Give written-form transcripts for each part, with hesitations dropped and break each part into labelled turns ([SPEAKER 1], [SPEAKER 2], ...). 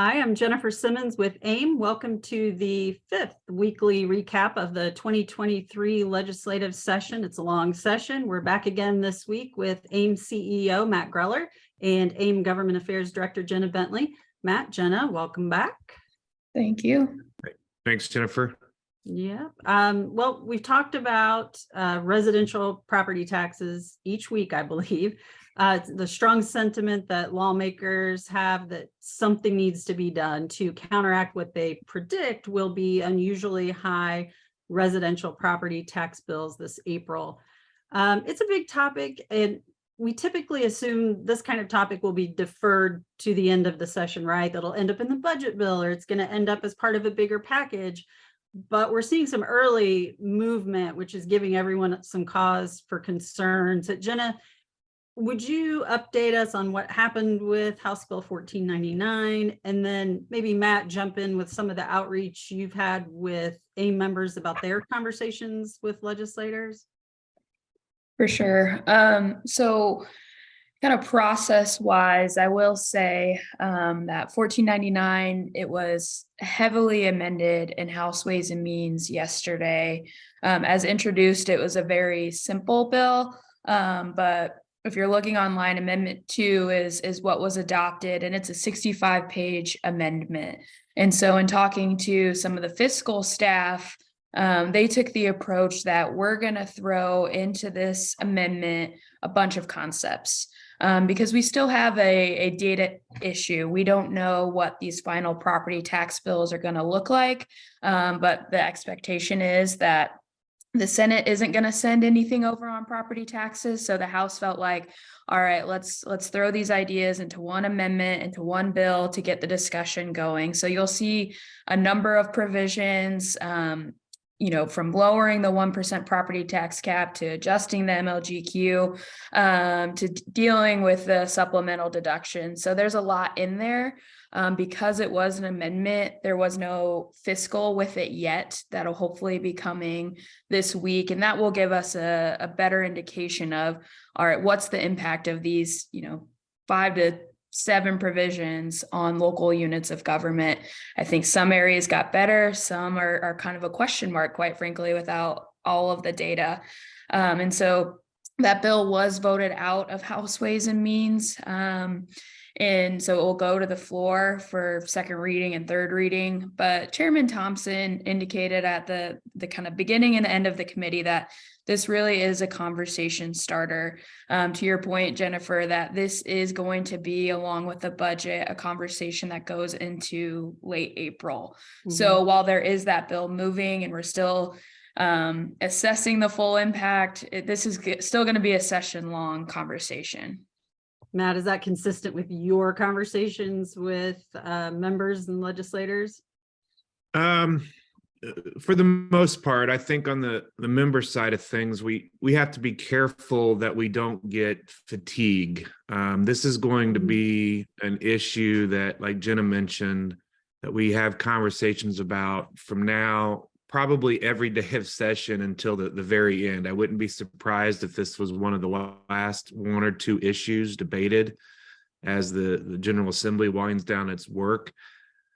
[SPEAKER 1] Hi, I'm Jennifer Simmons with AIM. Welcome to the fifth weekly recap of the 2023 legislative session. It's a long session. We're back again this week with AIM CEO Matt Greller and AIM Government Affairs Director Jenna Bentley. Matt, Jenna, welcome back.
[SPEAKER 2] Thank you.
[SPEAKER 3] Thanks, Jennifer.
[SPEAKER 1] Yeah. Well, we've talked about residential property taxes each week, I believe. The strong sentiment that lawmakers have that something needs to be done to counteract what they predict will be unusually high residential property tax bills this April. It's a big topic, and we typically assume this kind of topic will be deferred to the end of the session, right? That'll end up in the budget bill, or it's going to end up as part of a bigger package. But we're seeing some early movement, which is giving everyone some cause for concern. So, Jenna, would you update us on what happened with House Bill 1499? And then maybe Matt, jump in with some of the outreach you've had with AIM members about their conversations with legislators?
[SPEAKER 2] For sure. So kind of process wise, I will say that 1499, it was heavily amended in House Ways and Means yesterday. As introduced, it was a very simple bill, but if you're looking online, Amendment 2 is what was adopted, and it's a 65-page amendment. And so in talking to some of the fiscal staff, they took the approach that we're going to throw into this amendment a bunch of concepts because we still have a data issue. We don't know what these final property tax bills are going to look like, but the expectation is that the Senate isn't going to send anything over on property taxes. So the House felt like, all right, let's throw these ideas into one amendment, into one bill to get the discussion going. So you'll see a number of provisions, from lowering the 1% property tax cap to adjusting the MLGQ, to dealing with the supplemental deduction. So there's a lot in there. Because it was an amendment, there was no fiscal with it yet. That'll hopefully be coming this week. And that will give us a better indication of, all right, what's the impact of these, 5 to 7 provisions on local units of government. I think some areas got better. Some are kind of a question mark, quite frankly, without all of the data. And so that bill was voted out of House Ways and Means. And so it will go to the floor for second reading and third reading. But Chairman Thompson indicated at the kind of beginning and end of the committee that this really is a conversation starter. To your point, Jennifer, that this is going to be, along with the budget, a conversation that goes into late April. Mm-hmm. So while there is that bill moving and we're still assessing the full impact, this is still going to be a session-long conversation.
[SPEAKER 1] Matt, is that consistent with your conversations with members and legislators?
[SPEAKER 3] For the most part, I think on the member side of things, we have to be careful that we don't get fatigue. This is going to be an issue that, like Jenna mentioned, that we have conversations about from now, probably every day of session until the very end. I wouldn't be surprised if this was one of the last 1 or 2 issues debated as the General Assembly winds down its work.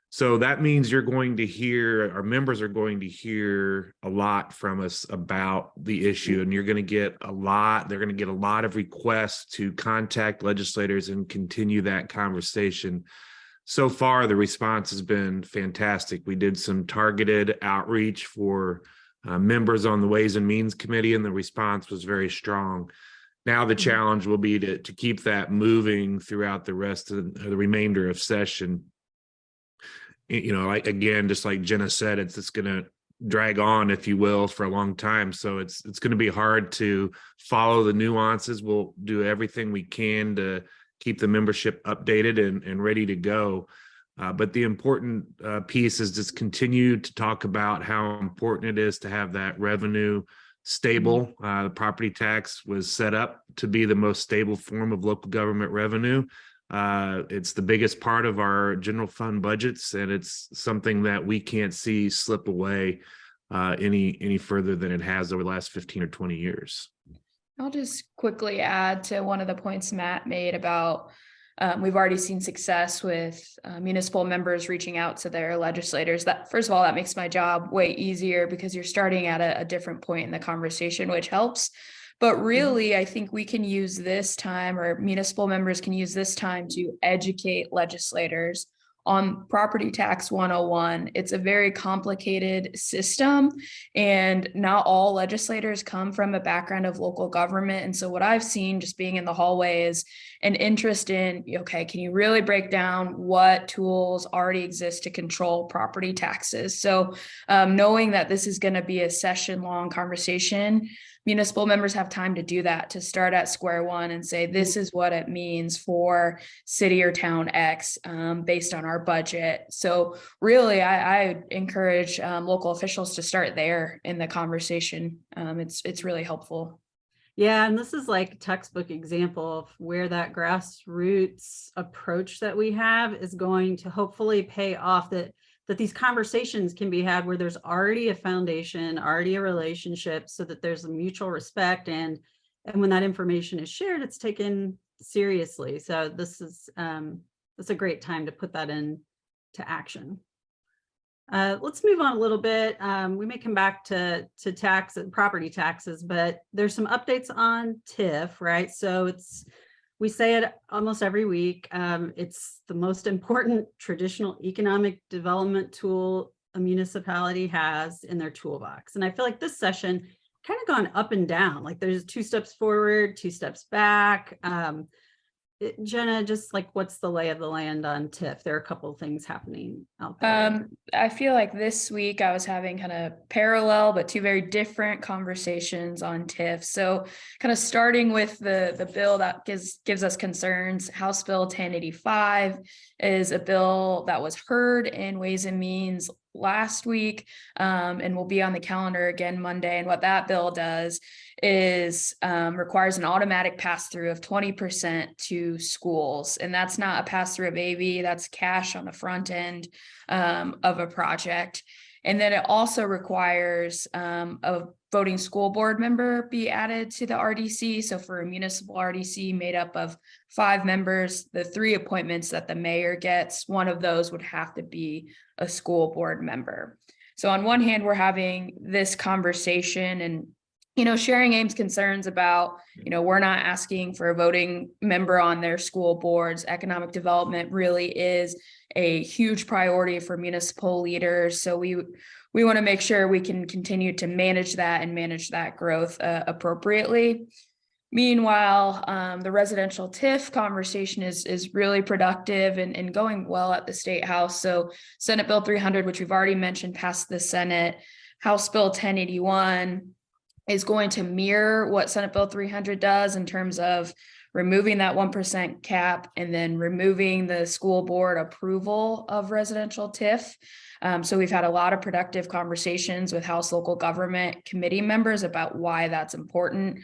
[SPEAKER 3] So that means our members are going to hear a lot from us about the issue, and they're going to get a lot of requests to contact legislators and continue that conversation. So far, the response has been fantastic. We did some targeted outreach for members on the Ways and Means Committee, and the response was very strong. Now the challenge will be to keep that moving throughout the rest of the remainder of session. Again, just like Jenna said, it's going to drag on, if you will, for a long time. So it's going to be hard to follow the nuances. We'll do everything we can to keep the membership updated and ready to go. But the important piece is just continue to talk about how important it is to have that revenue stable. The property tax was set up to be the most stable form of local government revenue. It's the biggest part of our general fund budgets, and it's something that we can't see slip away any further than it has over the last 15 or 20 years.
[SPEAKER 2] I'll just quickly add to one of the points Matt made about We've already seen success with municipal members reaching out to their legislators. That, first of all, that makes my job way easier because you're starting at a different point in the conversation, which helps. But really, I think we can use this time, or municipal members can use this time to educate legislators on property tax 101. It's a very complicated system, and not all legislators come from a background of local government. And so what I've seen just being in the hallway is an interest in, okay, can you really break down what tools already exist to control property taxes? So knowing that this is going to be a session-long conversation, municipal members have time to do that, to start at square one and say, this is what it means for city or town X based on our budget. So really, I encourage local officials to start there in the conversation. It's really helpful.
[SPEAKER 1] Yeah, and this is like a textbook example of where that grassroots approach that we have is going to hopefully pay off, that these conversations can be had where there's already a foundation, already a relationship, so that there's a mutual respect, and when that information is shared, it's taken seriously. So this is that's a great time to put that into action. Let's move on a little bit. We may come back to tax and property taxes, but there's some updates on TIF, right? So we say it almost every week. It's the most important traditional economic development tool a municipality has in their toolbox. And I feel like this session kind of gone up and down. Like there's 2 steps forward, 2 steps back. Jenna, just like, what's the lay of the land on TIF? There are a couple of things happening out there.
[SPEAKER 2] I feel like this week I was having kind of parallel but 2 very different conversations on TIF. So kind of starting with the bill that gives us concerns. House Bill 1085 is a bill that was heard in Ways and Means last week and will be on the calendar again Monday. And what that bill does is requires an automatic pass-through of 20% to schools. And that's not a pass-through of AV, that's cash on the front end of a project. And then it also requires a voting school board member be added to the RDC. So for a municipal RDC made up of 5 members, the 3 appointments that the mayor gets, one of those would have to be a school board member. So on one hand, we're having this conversation and sharing Ames concerns about, we're not asking for a voting member on their school boards. Economic development really is a huge priority for municipal leaders. So we want to make sure we can continue to manage that growth appropriately. Meanwhile, the residential TIF conversation is really productive and going well at the State House. So Senate Bill 300, which we've already mentioned, passed the Senate. House Bill 1081 is going to mirror what Senate Bill 300 does in terms of removing that 1% cap and then removing the school board approval of residential TIF. So we've had a lot of productive conversations with House Local Government Committee members about why that's important,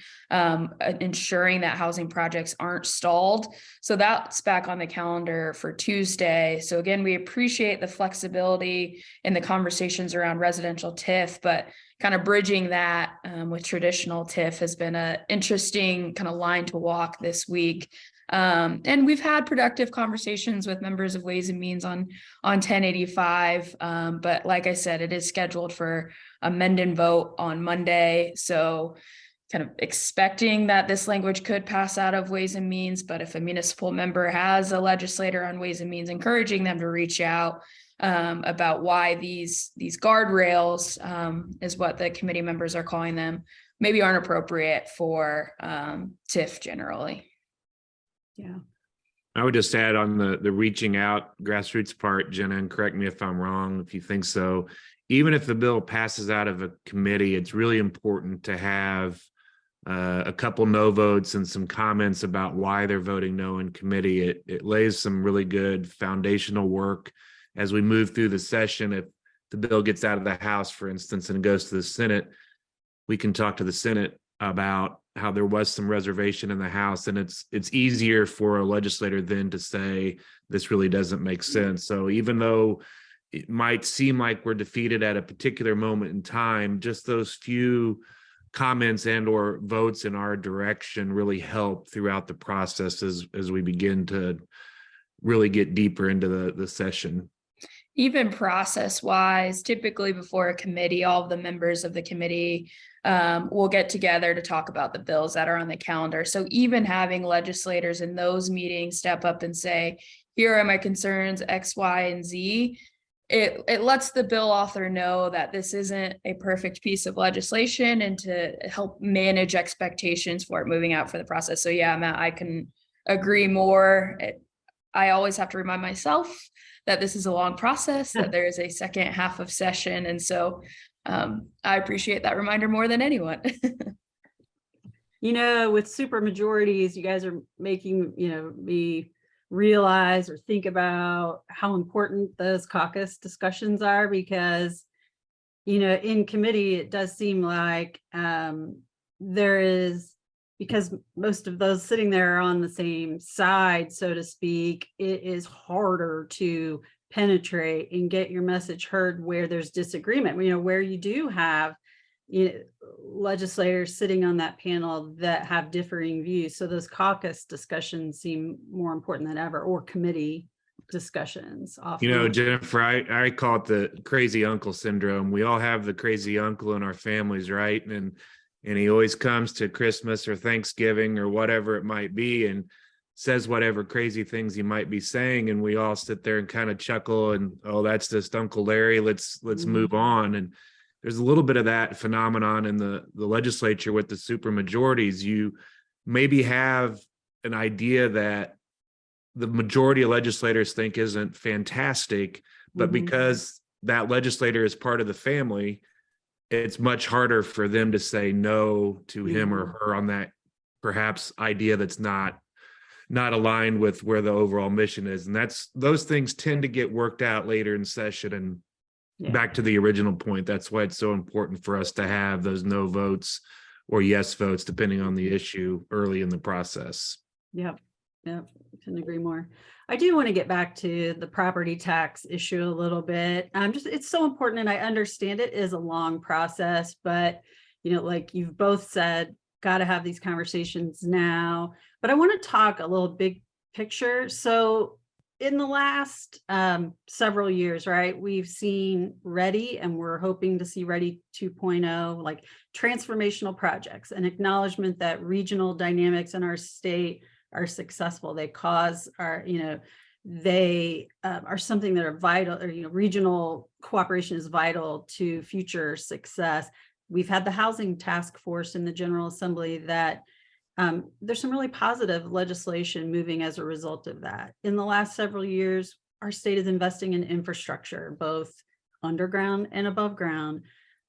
[SPEAKER 2] ensuring that housing projects aren't stalled. So that's back on the calendar for Tuesday. So again, we appreciate the flexibility in the conversations around residential TIF, but kind of bridging that with traditional TIF has been an interesting kind of line to walk this week. And we've had productive conversations with members of Ways and Means on 1085. But like I said, it is scheduled for amend and vote on Monday. So kind of expecting that this language could pass out of Ways and Means, but if a municipal member has a legislator on Ways and Means, encouraging them to reach out about why these guardrails is what the committee members are calling them, maybe aren't appropriate for TIF generally.
[SPEAKER 1] Yeah.
[SPEAKER 3] I would just add on the reaching out grassroots part, Jenna, and correct me if I'm wrong, if you think so. Even if the bill passes out of a committee, it's really important to have a couple no votes and some comments about why they're voting no in committee. It lays some really good foundational work as we move through the session. If the bill gets out of the House, for instance, and goes to the Senate, we can talk to the Senate about how there was some reservation in the House, and it's easier for a legislator then to say this really doesn't make sense. So even though it might seem like we're defeated at a particular moment in time, just those few comments and or votes in our direction really help throughout the process as we begin to really get deeper into the session.
[SPEAKER 2] Even process wise, typically before a committee, all of the members of the committee will get together to talk about the bills that are on the calendar. So even having legislators in those meetings step up and say, here are my concerns, X, Y, and Z. It lets the bill author know that this isn't a perfect piece of legislation, and to help manage expectations for it moving out for the process. So yeah, Matt, I can agree more. I always have to remind myself that this is a long process, that there is a second half of session. And so I appreciate that reminder more than anyone.
[SPEAKER 1] You know, with super majorities, you guys are making, me realize or think about how important those caucus discussions are, because, in committee, it does seem like there is, because most of those sitting there are on the same side, so to speak, it is harder to penetrate and get your message heard where there's disagreement, where you do have legislators sitting on that panel that have differing views. So those caucus discussions seem more important than ever, or committee discussions.
[SPEAKER 3] Jennifer, I call it the crazy uncle syndrome. We all have the crazy uncle in our families, right? And he always comes to Christmas or Thanksgiving or whatever it might be and says whatever crazy things he might be saying, and we all sit there and kind of chuckle and, oh, that's just Uncle Larry. Let's move on. And there's a little bit of that phenomenon in the legislature with the super majorities. You maybe have an idea that the majority of legislators think isn't fantastic, but because that legislator is part of the family, it's much harder for them to say no to him or her on that perhaps idea that's not aligned with where the overall mission is. And those things tend to get worked out later in session. And back to the original point, that's why it's so important for us to have those no votes or yes votes, depending on the issue, early in the process.
[SPEAKER 1] Yep. Couldn't agree more. I do want to get back to the property tax issue a little bit. It's so important, and I understand it is a long process, but like you've both said, got to have these conversations now. But I want to talk a little big picture. So in the last several years, right, we've seen READY, and we're hoping to see READY 2.0, like transformational projects, an acknowledgement that regional dynamics in our state are successful. They cause our, they are something that are vital, or, regional cooperation is vital to future success. We've had the housing task force in the General Assembly that there's some really positive legislation moving as a result of that. In the last several years, our state is investing in infrastructure, both underground and above ground.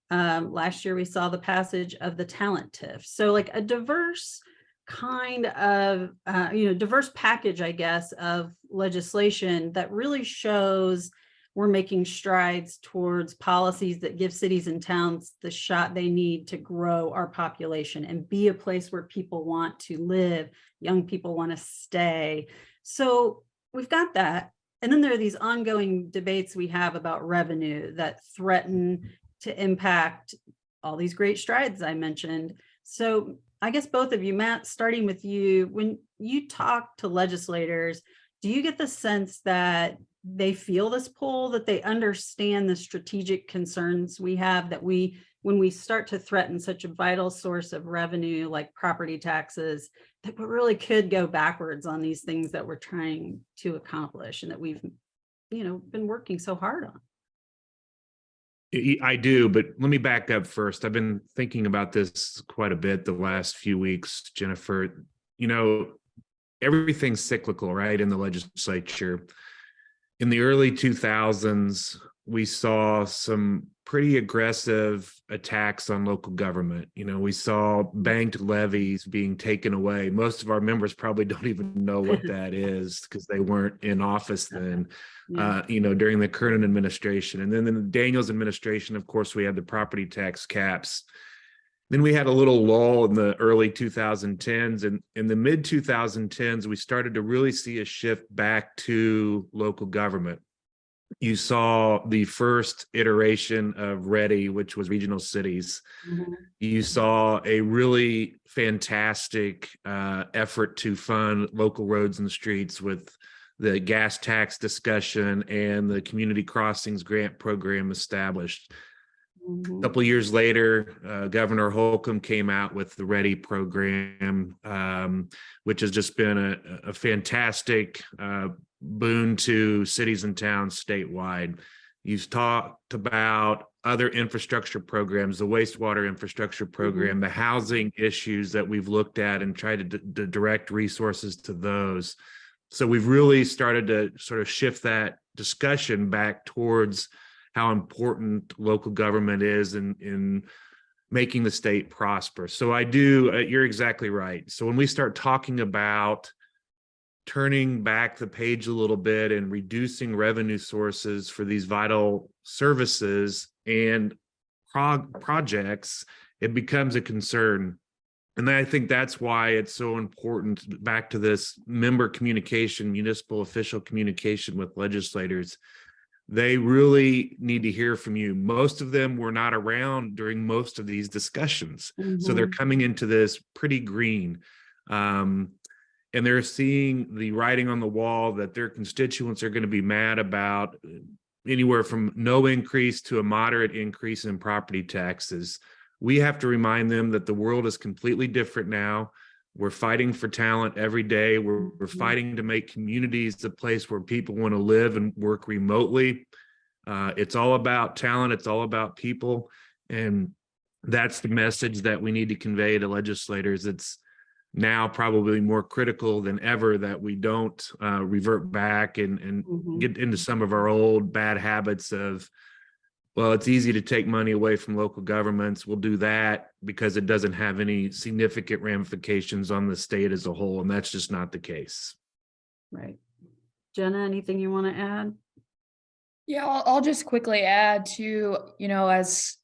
[SPEAKER 1] Last year, we saw the passage of the talent TIF. So like a diverse kind of, diverse package, I guess, of legislation that really shows we're making strides towards policies that give cities and towns the shot they need to grow our population and be a place where people want to live, young people want to stay. So we've got that. And then there are these ongoing debates we have about revenue that threaten to impact all these great strides I mentioned. So I guess both of you, Matt, starting with you, when you talk to legislators, do you get the sense that they feel this pull, that they understand the strategic concerns we have, that when we start to threaten such a vital source of revenue like property taxes, that we really could go backwards on these things that we're trying to accomplish and that we've, been working so hard on?
[SPEAKER 3] I do, but let me back up first. I've been thinking about this quite a bit the last few weeks, Jennifer. Everything's cyclical, right, in the legislature. In the early 2000s, we saw some pretty aggressive attacks on local government. We saw banked levies being taken away. Most of our members probably don't even know what that is because they weren't in office then. During the Kernan administration. And then in the Daniels administration, of course, we had the property tax caps. Then we had a little lull in the early 2010s. And in the mid 2010s, we started to really see a shift back to local government. you saw the first iteration of READY, which was regional cities.
[SPEAKER 1] Mhm.
[SPEAKER 3] You saw a really fantastic effort to fund local roads and streets with the gas tax discussion and the community crossings grant program established. A
[SPEAKER 1] Mhm.
[SPEAKER 3] couple of years later, Governor Holcomb came out with the READY program, which has just been a fantastic boon to cities and towns statewide. You've talked about other infrastructure programs, the wastewater infrastructure program, the housing issues that we've looked at and tried to direct resources to those. So we've really started to sort of shift that discussion back towards how important local government is in making the state prosper. So you're exactly right. So when we start talking about turning back the page a little bit and reducing revenue sources for these vital services and projects, it becomes a concern. And I think that's why it's so important, back to this member communication, municipal official communication with legislators. They really need to hear from you. Most of them were not around during most of these discussions. So they're coming into this pretty green. And they're seeing the writing on the wall that their constituents are going to be mad about anywhere from no increase to a moderate increase in property taxes. We have to remind them that the world is completely different now. We're fighting for talent every day. We're fighting to make communities the place where people want to live and work remotely. It's all about talent. It's all about people. And that's the message that we need to convey to legislators. It's now probably more critical than ever that we don't revert back and get into some of our old bad habits of, well, it's easy to take money away from local governments. We'll do that because it doesn't have any significant ramifications on the state as a whole. And that's just not the case.
[SPEAKER 1] Right. Jenna, anything you want to add?
[SPEAKER 2] Yeah, I'll just quickly add to, as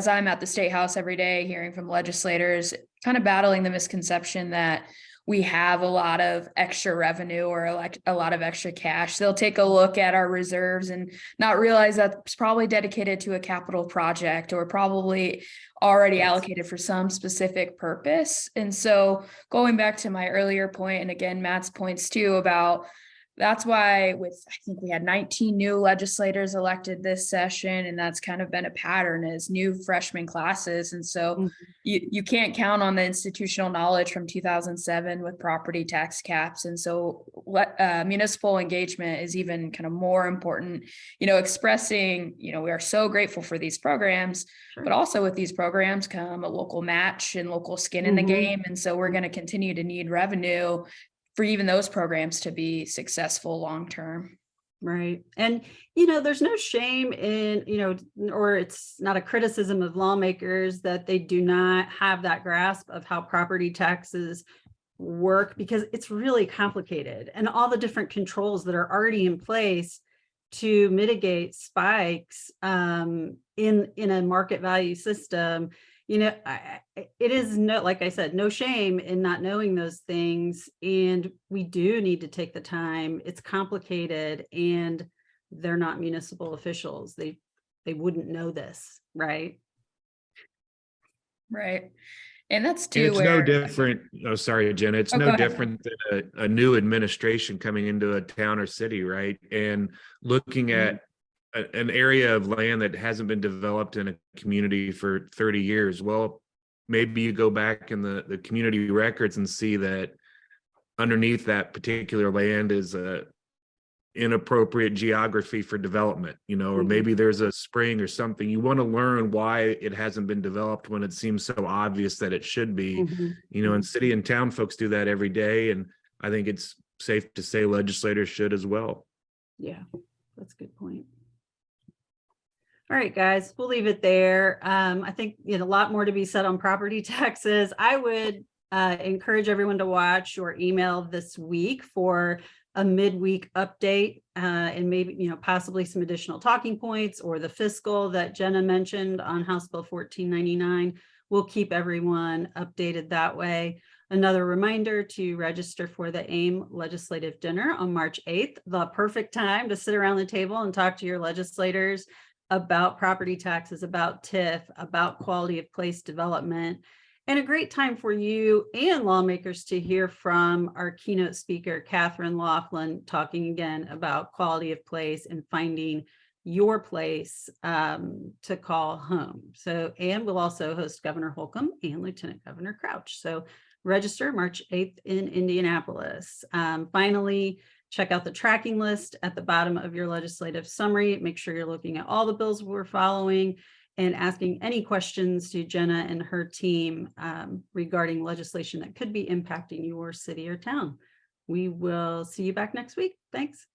[SPEAKER 2] I'm at the State House every day, hearing from legislators, kind of battling the misconception that we have a lot of extra revenue or like a lot of extra cash. They'll take a look at our reserves and not realize that's probably dedicated to a capital project or probably already allocated for some specific purpose. And so going back to my earlier point, and again, Matt's points too, about that's why I think we had 19 new legislators elected this session, and that's kind of been a pattern is new freshman classes. And so you can't count on the institutional knowledge from 2007 with property tax caps. And so municipal engagement is even kind of more important, expressing, we are so grateful for these programs, but also with these programs come a local match and local skin in the game. And so we're going to continue to need revenue for even those programs to be successful long-term.
[SPEAKER 1] Right. And, there's no shame in, or it's not a criticism of lawmakers that they do not have that grasp of how property taxes work, because it's really complicated, and all the different controls that are already in place to mitigate spikes in a market value system. It is like I said, no shame in not knowing those things. And we do need to take the time. It's complicated, and they're not municipal officials. They wouldn't know this, right?
[SPEAKER 2] Right. And that's too
[SPEAKER 3] It's no different. Oh, sorry, Jenna. It's no different than a new administration coming into a town or city, right? And looking at an area of land that hasn't been developed in a community for 30 years. Well, maybe you go back in the community records and see that underneath that particular land is a inappropriate geography for development, or maybe there's a spring or something. You want to learn why it hasn't been developed when it seems so obvious that it should be. And city and town folks do that every day. And I think it's safe to say legislators should as well.
[SPEAKER 1] Yeah, that's a good point. All right, guys, we'll leave it there. I think a lot more to be said on property taxes. I would encourage everyone to watch your email this week for a midweek update and maybe, possibly some additional talking points or the fiscal that Jenna mentioned on House Bill 1499. We'll keep everyone updated that way. Another reminder to register for the AIM Legislative Dinner on March 8th, the perfect time to sit around the table and talk to your legislators about property taxes, about TIF, about quality of place development, and a great time for you and lawmakers to hear from our keynote speaker, Catherine Laughlin, talking again about quality of place and finding your place to call home. So, and we'll also host Governor Holcomb and Lieutenant Governor Crouch. So register March 8th in Indianapolis. Finally, check out the tracking list at the bottom of your legislative summary. Make sure you're looking at all the bills we're following and asking any questions to Jenna and her team regarding legislation that could be impacting your city or town. We will see you back next week. Thanks.